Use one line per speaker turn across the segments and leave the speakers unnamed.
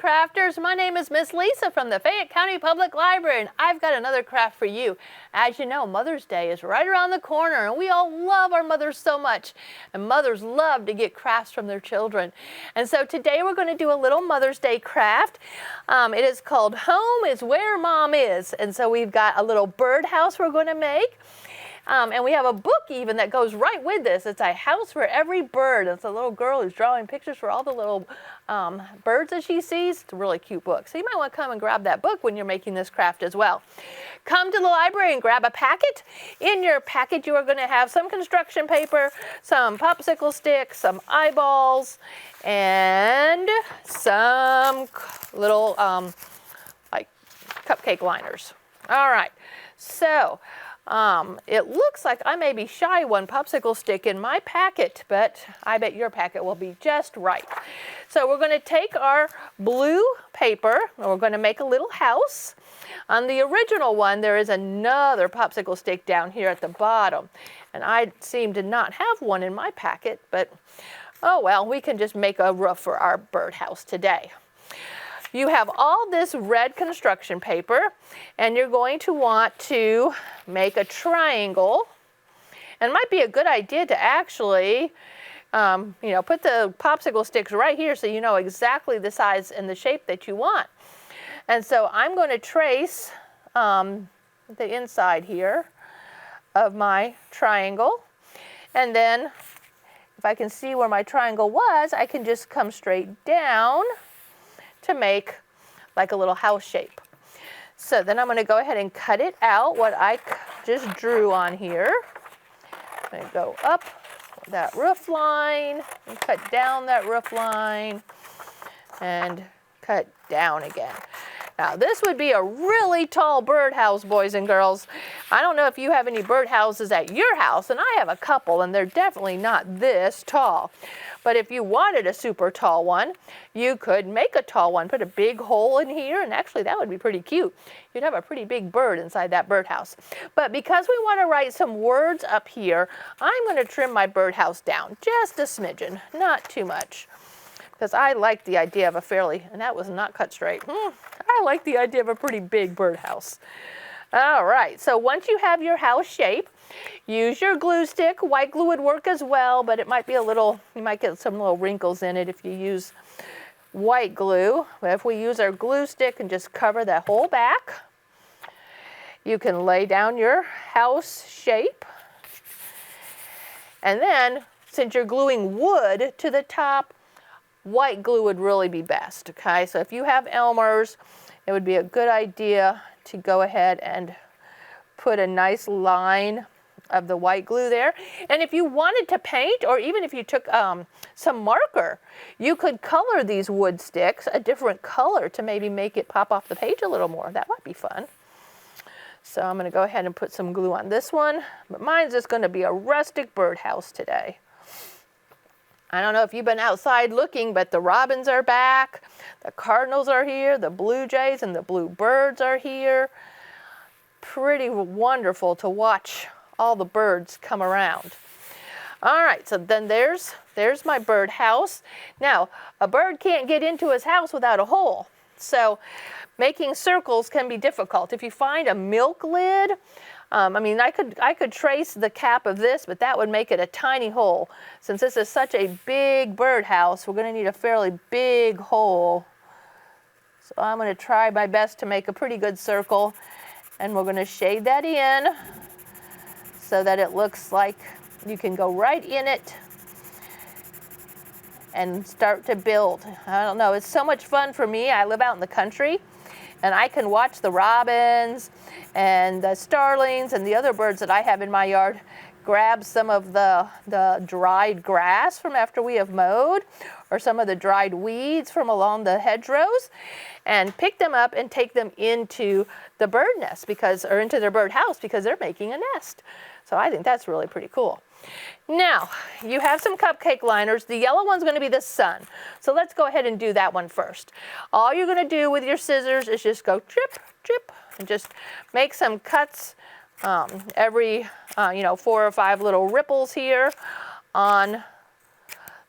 crafters. My name is Miss Lisa from the Fayette County Public Library, and I've got another craft for you. As you know, Mother's Day is right around the corner, and we all love our mothers so much. And mothers love to get crafts from their children. And so today we're going to do a little Mother's Day craft. It is called Home is Where Mom Is. And so we've got a little birdhouse we're going to make. And we have a book even that goes right with this. It's a house for every bird. It's a little girl who's drawing pictures for all the little birds that she sees. It's a really cute book. So you might want to come and grab that book when you're making this craft as well. Come to the library and grab a packet. In your packet you are going to have some construction paper, some popsicle sticks, some eyeballs, and some little like cupcake liners. All right. So it looks like I may be shy one popsicle stick in my packet, but I bet your packet will be just right. So we're going to take our blue paper and we're going to make a little house. On the original one, there is another popsicle stick down here at the bottom. And I seem to not have one in my packet, but oh well, we can just make a roof for our birdhouse today. You have all this red construction paper, and you're going to want to make a triangle. And it might be a good idea to actually, put the popsicle sticks right here so you know exactly the size and the shape that you want. And so I'm going to trace the inside here of my triangle. And then if I can see where my triangle was, I can just come straight down to make like a little house shape. So then I'm going to go ahead and cut it out, what I just drew on here. I'm going to go up that roof line and cut down that roof line and cut down again. Now this would be a really tall birdhouse, boys and girls. I don't know if you have any birdhouses at your house, and I have a couple, and they're definitely not this tall. But if you wanted a super tall one, you could make a tall one, put a big hole in here, and actually that would be pretty cute. You'd have a pretty big bird inside that birdhouse. But because we want to write some words up here, I'm going to trim my birdhouse down just a smidgen, not too much. Because I like the idea of a fairly, and that was not cut straight. I like the idea of a pretty big birdhouse. All right, so once you have your house shape, use your glue stick. White glue would work as well, but it might be a little, you might get some little wrinkles in it if you use white glue. But if we use our glue stick and just cover that whole back, you can lay down your house shape. And then, since you're gluing wood to the top, white glue would really be best, okay? So if you have Elmer's, it would be a good idea to go ahead and put a nice line of the white glue there. And if you wanted to paint, or even if you took some marker, you could color these wood sticks a different color to maybe make it pop off the page a little more. That might be fun. So I'm going to go ahead and put some glue on this one, but mine's just going to be a rustic birdhouse today. I don't know if you've been outside looking, but the robins are back, the cardinals are here, the blue jays and the bluebirds are here. Pretty wonderful to watch all the birds come around. All right, so then there's my bird house. Now, a bird can't get into his house without a hole. So making circles can be difficult. If you find a milk lid, I could trace the cap of this, but that would make it a tiny hole. Since this is such a big birdhouse, we're going to need a fairly big hole. So I'm going to try my best to make a pretty good circle, and we're going to shade that in so that it looks like you can go right in it and start to build. I don't know, it's so much fun for me. I live out in the country, and I can watch the robins and the starlings and the other birds that I have in my yard grab some of the dried grass from after we have mowed, or some of the dried weeds from along the hedgerows, and pick them up and take them into the bird nest or into their bird house because they're making a nest. So I think that's really pretty cool. Now, you have some cupcake liners. The yellow one's going to be the sun. So let's go ahead and do that one first. All you're going to do with your scissors is just go drip, drip, and just make some cuts every, 4 or 5 little ripples here on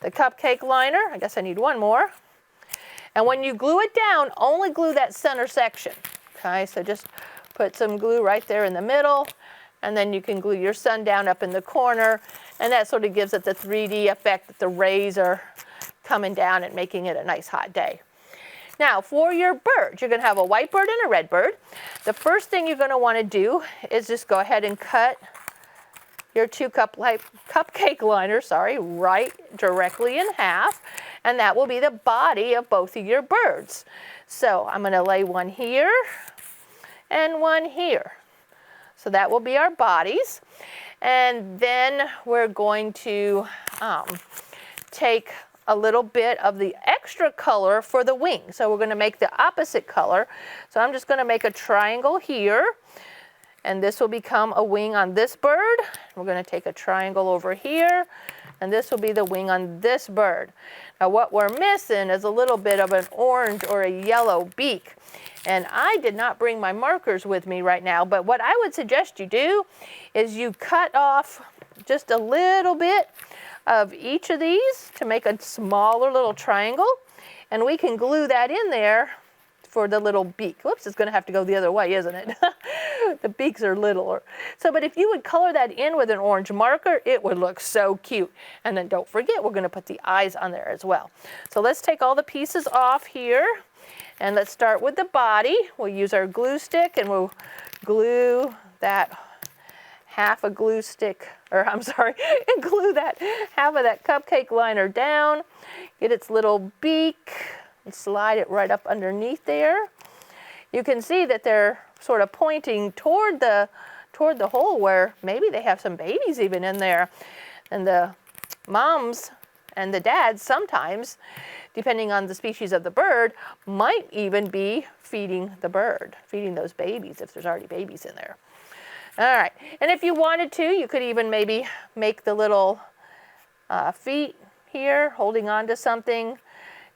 the cupcake liner. I guess I need one more. And when you glue it down, only glue that center section. Okay, so just put some glue right there in the middle, and then you can glue your sundown up in the corner, and that sort of gives it the 3D effect that the rays are coming down and making it a nice hot day. Now, for your bird, you're going to have a white bird and a red bird. The first thing you're going to want to do is just go ahead and cut your cupcake liner, right directly in half, and that will be the body of both of your birds. So I'm going to lay one here and one here. So that will be our bodies. And then we're going to take a little bit of the extra color for the wing. So we're going to make the opposite color. So I'm just going to make a triangle here, and this will become a wing on this bird. We're going to take a triangle over here, and this will be the wing on this bird. Now what we're missing is a little bit of an orange or a yellow beak. And I did not bring my markers with me right now, but what I would suggest you do is you cut off just a little bit of each of these to make a smaller little triangle, and we can glue that in there for the little beak. Whoops, it's going to have to go the other way, isn't it? The beaks are littler. So, but if you would color that in with an orange marker, it would look so cute. And then don't forget, we're going to put the eyes on there as well. So let's take all the pieces off here, and let's start with the body. We'll use our glue stick, and we'll glue that half a glue stick, and glue that half of that cupcake liner down, get its little beak, and slide it right up underneath there. You can see that they're sort of pointing toward the hole where maybe they have some babies even in there. And the moms and the dads sometimes, depending on the species of the bird, might even be feeding the bird, feeding those babies if there's already babies in there. All right, and if you wanted to, you could even maybe make the little feet here, holding on to something.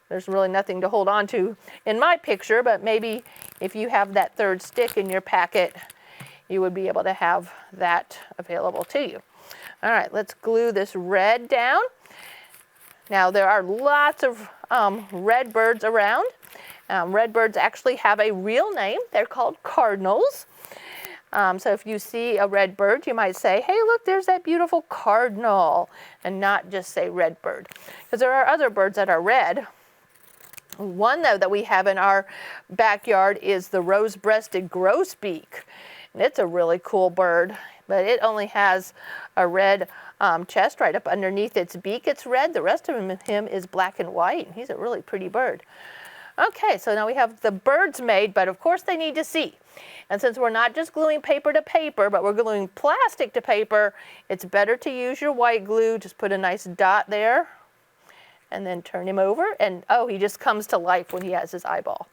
There's really nothing to hold on to in my picture, but maybe if you have that third stick in your packet, you would be able to have that available to you. All right, let's glue this red down. Now, there are lots of red birds around. Red birds actually have a real name. They're called cardinals. So if you see a red bird, you might say, hey, look, there's that beautiful cardinal, and not just say red bird. Because there are other birds that are red. One, though, that we have in our backyard is the rose-breasted grosbeak. And it's a really cool bird, but it only has a red chest right up underneath its beak. It's red. The rest of him is black and white, and he's a really pretty bird. Okay, so now we have the birds made, but of course they need to see. And since we're not just gluing paper to paper, but we're gluing plastic to paper, it's better to use your white glue. Just put a nice dot there, and then turn him over. And oh, he just comes to life when he has his eyeball.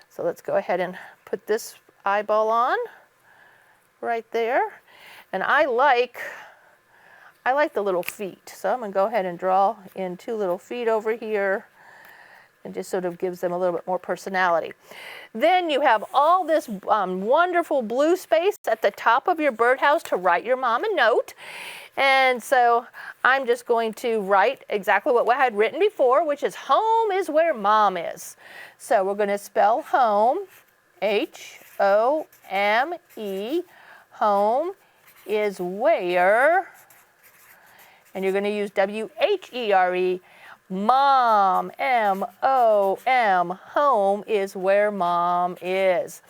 So let's go ahead and put this eyeball on right there. And I like the little feet. So I'm going to go ahead and draw in two little feet over here. And just sort of gives them a little bit more personality. Then you have all this wonderful blue space at the top of your birdhouse to write your mom a note. And so I'm just going to write exactly what I had written before, which is home is where mom is. So we're going to spell home, H-O-M-E. Home is where, and you're going to use W-H-E-R-E. Mom, M-O-M, home is where mom is.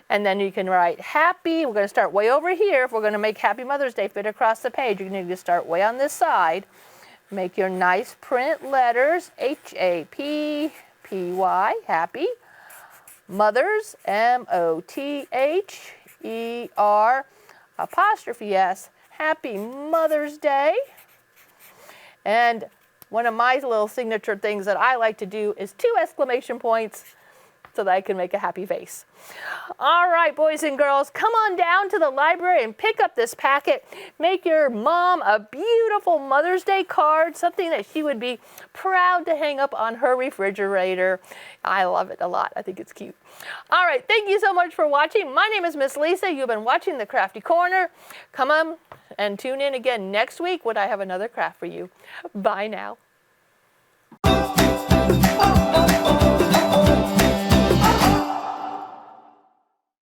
And then you can write happy. We're going to start way over here. If we're going to make Happy Mother's Day fit across the page, you're going to start way on this side. Make your nice print letters, H-A-P-P-Y, happy. Mothers, M-O-T-H-E-R, apostrophe S, Happy Mother's Day. And one of my little signature things that I like to do is 2 exclamation points so that I can make a happy face. All right, boys and girls, come on down to the library and pick up this packet. Make your mom a beautiful Mother's Day card, something that she would be proud to hang up on her refrigerator. I love it a lot. I think it's cute. All right, thank you so much for watching. My name is Miss Lisa. You've been watching the Crafty Corner. Come on and tune in again next week when I have another craft for you. Bye now.